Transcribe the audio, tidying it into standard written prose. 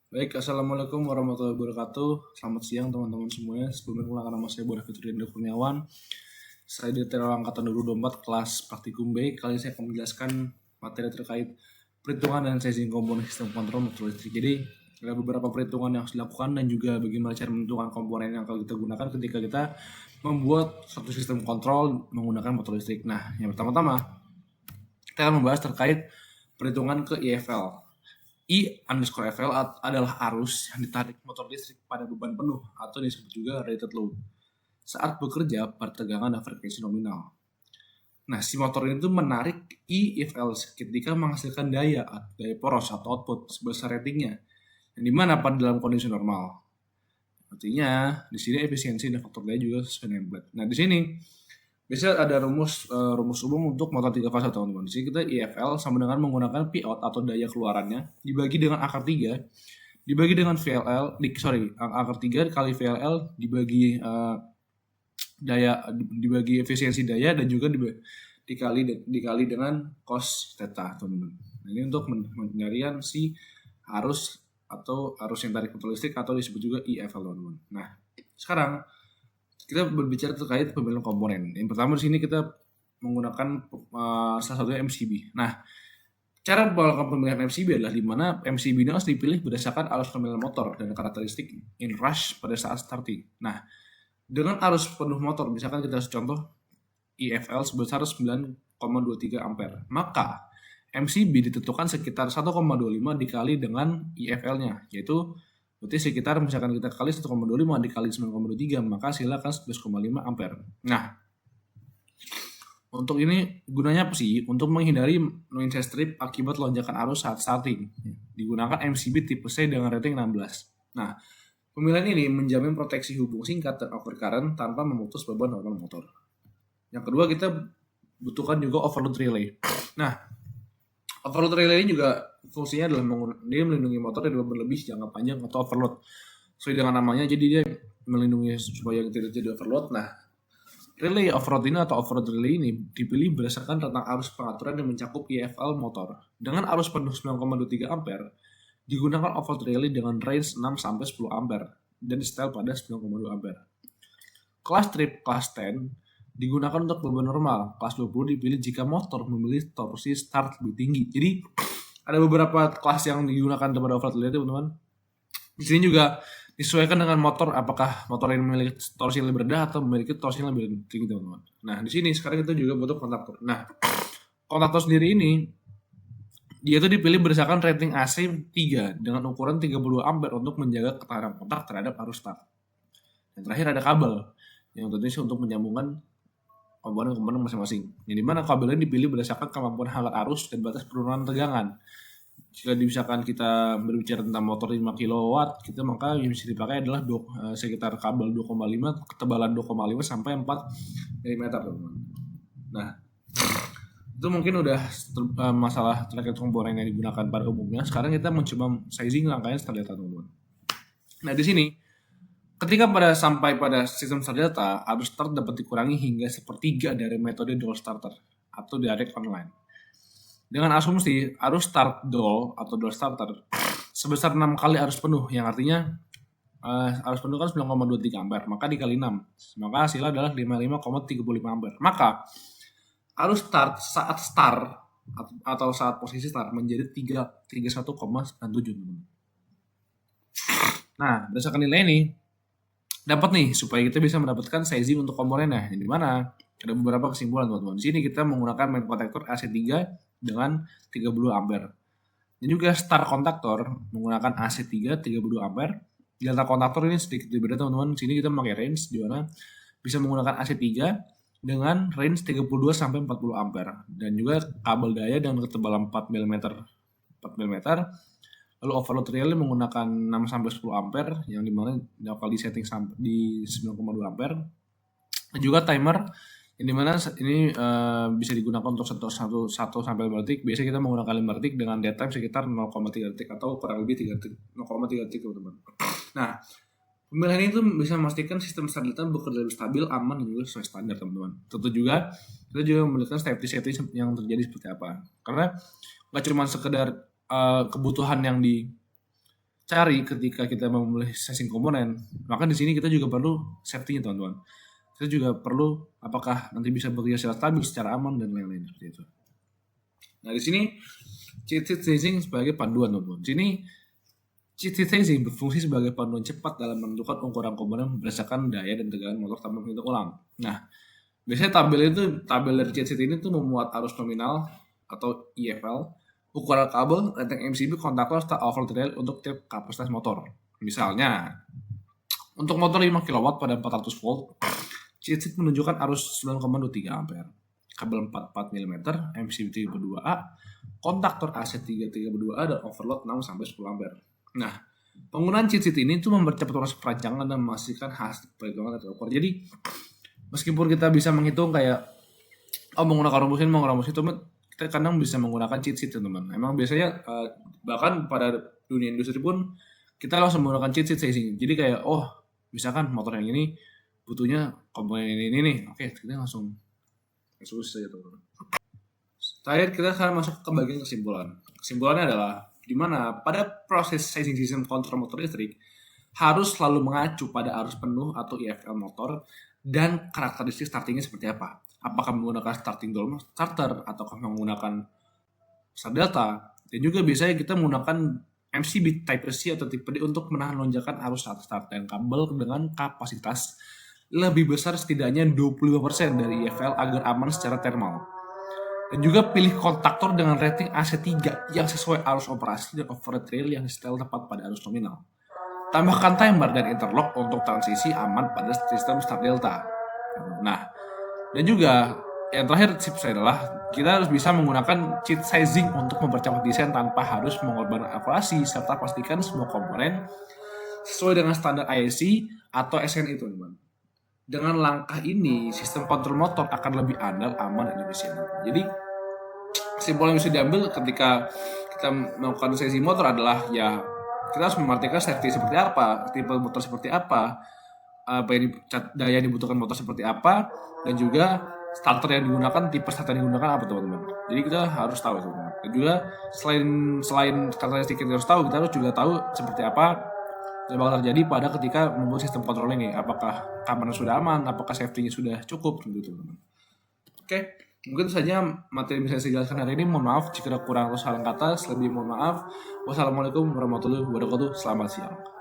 Baik, Assalamualaikum warahmatullahi wabarakatuh. Selamat siang teman-teman semuanya. Sebelumnya perkenalkan nama saya Budi Fitrianda Kurniawan. Saya di Detail Angkatan 2024 kelas Praktikum B. Kali ini saya akan menjelaskan materi terkait perhitungan dan sizing komponen sistem kontrol motor listrik. Jadi ada beberapa perhitungan yang harus dilakukan dan juga bagaimana cara menentukan komponen yang akan kita gunakan ketika kita membuat suatu sistem kontrol menggunakan motor listrik. Nah, yang pertama-tama kita akan membahas terkait perhitungan ke IFL. I_FL adalah arus yang ditarik motor listrik pada beban penuh atau disebut juga rated load saat bekerja pada tegangan dan frekuensi nominal. Nah, si motor ini tuh menarik I_FL ketika menghasilkan daya poros atau output sebesar ratingnya, yang dimana pada dalam kondisi normal. Artinya, di sini efisiensi dan faktor daya juga sesuai dengan blade. Nah, di sini biasanya ada rumus umum untuk motor 3 fase teman-teman. Di sini kita IFL sama dengan menggunakan P out atau daya keluarannya dibagi dengan akar 3 dibagi dengan VLL akar 3 kali VLL dibagi efisiensi daya dan juga dikali dengan cos theta teman-teman. Nah, ini untuk pencarian si arus yang tarik motor listrik atau disebut juga IFL teman-teman. Nah, sekarang kita berbicara terkait pemilihan komponen. Yang pertama di sini kita menggunakan salah satunya MCB. Nah, cara melakukan pemilihan MCB adalah di mana MCB ini harus dipilih berdasarkan arus pemilihan motor dan karakteristik inrush pada saat starting. Nah, dengan arus penuh motor, misalkan kita contoh IFL sebesar 9,23 ampere, maka MCB ditentukan sekitar 1,25 dikali dengan IFL-nya, yaitu berarti sekitar misalkan kita kali 1,25 dikali 9,23 maka hasilnya akan 11,5 ampere. Nah, untuk ini gunanya apa sih? Untuk menghindari noise strip akibat lonjakan arus saat starting. Digunakan MCB tipe C dengan rating 16. Nah, pemilihan ini menjamin proteksi hubung singkat dan overcurrent tanpa memutus beban normal motor. Yang kedua, kita butuhkan juga overload relay. Nah, overload relay ini juga fungsinya adalah dia melindungi motor dari beban lebih jangka panjang atau overload. Sesuai dengan namanya, jadi dia melindungi supaya tidak terjadi overload. Nah, relay overload ini atau overload relay ini dipilih berdasarkan rentang arus pengaturan yang mencakup IFL motor. Dengan arus penuh 9,23 ampere, digunakan overload relay dengan range 6-10 ampere dan setel pada 9,2 ampere. Kelas trip kelas 10 digunakan untuk beban normal. Kelas 20 dipilih jika motor memilih torsi start lebih tinggi. Jadi ada beberapa kelas yang digunakan kepada overload relay teman-teman. Di sini juga disesuaikan dengan motor, apakah motor yang memiliki torsi yang lebih rendah atau memiliki torsi yang lebih tinggi teman-teman. Nah, di sini sekarang kita juga butuh kontaktor. Nah, kontaktor sendiri ini dia itu dipilih berdasarkan rating AC 3 dengan ukuran 32 ampere untuk menjaga ketahanan kontak terhadap arus start. Dan terakhir ada kabel yang tentunya untuk menyambungkan komponen-komponen masing-masing. Yang dimana kabel ini dipilih berdasarkan kemampuan hangat arus dan batas penurunan tegangan. Jika misalkan kita berbicara tentang motor 5 kW, maka yang bisa dipakai adalah sekitar kabel 2,5, ketebalan 2,5 sampai 4 mm, teman-teman. Nah, itu mungkin udah masalah terkait komponen yang digunakan pada umumnya. Sekarang kita mencoba sizing rangkaian start data, teman-teman. Nah, di sini ketika sampai pada sistem start data, arus start dapat dikurangi hingga sepertiga dari metode dual starter atau direct online. Dengan asumsi arus start dual atau dual starter sebesar 6 kali arus penuh, yang artinya arus penuh kan 9,23 ampere, maka dikali 6, maka hasilnya adalah 55,35 ampere. Maka arus start saat start atau saat posisi start menjadi 31,97. Nah, berdasarkan nilai ini dapat nih supaya kita bisa mendapatkan sizing untuk komponennya. Yang dimana ada beberapa kesimpulan teman-teman. Di sini kita menggunakan main kontaktor AC3 dengan 32 ampere. Dan juga star kontaktor menggunakan AC3 32 ampere. Delta kontaktor ini sedikit berbeda teman-teman. Di sini kita memakai range di mana bisa menggunakan AC3 dengan range 32 sampai 40 ampere dan juga kabel daya dengan ketebalan 4 mm. Lalu overload relay menggunakan 6 sampai 10 ampere yang dimana dapat disetting di 9,2 ampere. Dan juga timer yang dimana ini bisa digunakan untuk 1 sampai 5 detik. Biasanya kita menggunakan 5 detik dengan dead time sekitar 0,3 detik atau kurang lebih 0,3 detik teman-teman. Nah, pemilihan itu bisa memastikan sistem start data bekerja lebih stabil, aman, dan juga sesuai standar teman-teman. Tentu juga kita juga memiliki safety yang terjadi seperti apa. Karena nggak cuma sekedar kebutuhan yang cari ketika kita memilih sizing komponen, maka di sini kita juga perlu safety-nya teman-teman. Kita juga perlu apakah nanti bisa bekerja secara stabil, secara aman dan lain-lain seperti itu. Nah di sini cheat sheet sizing sebagai panduan teman-teman. Di sini cheat sheet sizing berfungsi sebagai panduan cepat dalam menentukan ukuran komponen berdasarkan daya dan tegangan motor tanpa menghitung ulang. Nah biasanya tabel dari cheat sheet ini tuh memuat arus nominal atau IFL, ukuran kabel, rating MCB, kontaktor, serta overload rail untuk tiap kapasitas motor. Misalnya, untuk motor 5 kW pada 400 volt, cheat sheet menunjukkan arus 9,23 ampere, kabel 44 mm, MCB 32A, kontaktor AC 32A, dan overload 6-10 ampere. Nah, penggunaan cheat sheet ini tuh mempercepat proses perancangan dan memastikan hasil perhitungan terukur. Jadi, meskipun kita bisa menghitung kayak menggunakan rumus ini, menggunakan rumus itu, kita kadang bisa menggunakan cheat sheet teman-teman. Emang biasanya bahkan pada dunia industri pun kita langsung menggunakan cheat sheet sizing. Jadi kayak misalkan motor yang ini butuhnya komponen ini nih, oke kita langsung eksekusi saja teman-teman. Terakhir kita akan masuk ke bagian kesimpulan. Kesimpulannya adalah di mana pada proses sizing sistem kontrol motor listrik harus selalu mengacu pada arus penuh atau IFL motor dan karakteristik startingnya seperti apa. Apakah menggunakan starting dolm starter ataukah menggunakan star delta, dan juga biasanya kita menggunakan MCB type C atau tipe D untuk menahan lonjakan arus saat start dan kabel dengan kapasitas lebih besar setidaknya 25% dari IFL agar aman secara thermal. Dan juga pilih kontaktor dengan rating AC3 yang sesuai arus operasi dan overhead rail yang setel tepat pada arus nominal. Tambahkan timer dan interlock untuk transisi aman pada sistem start delta. Nah, dan juga yang terakhir tips saya adalah kita harus bisa menggunakan cheat sizing untuk mempercepat desain tanpa harus mengorbankan akurasi, serta pastikan semua komponen sesuai dengan standar IEC atau SNI teman-teman. Dengan langkah ini, sistem kontrol motor akan lebih andal, aman, dan efisien. Jadi, kesimpulan yang bisa diambil ketika kita melakukan sizing motor adalah ya kita harus memperhatikan safety seperti apa, tipe motor seperti apa daya yang dibutuhkan motor seperti apa, dan juga starter yang digunakan, tipe starter yang digunakan apa teman-teman. Jadi kita harus tahu teman-teman. Dan juga selain karakteristik kita harus tahu, kita harus juga tahu seperti apa yang bakal terjadi pada ketika membuat sistem kontrol ini. Apakah keamanan sudah aman, apakah safety-nya sudah cukup, gitu teman-teman. Oke, mungkin saja materi yang bisa saya jelaskan hari ini. Mohon maaf jika kurang atau salah kata. Selebihnya mohon maaf. Wassalamualaikum warahmatullahi wabarakatuh. Selamat siang.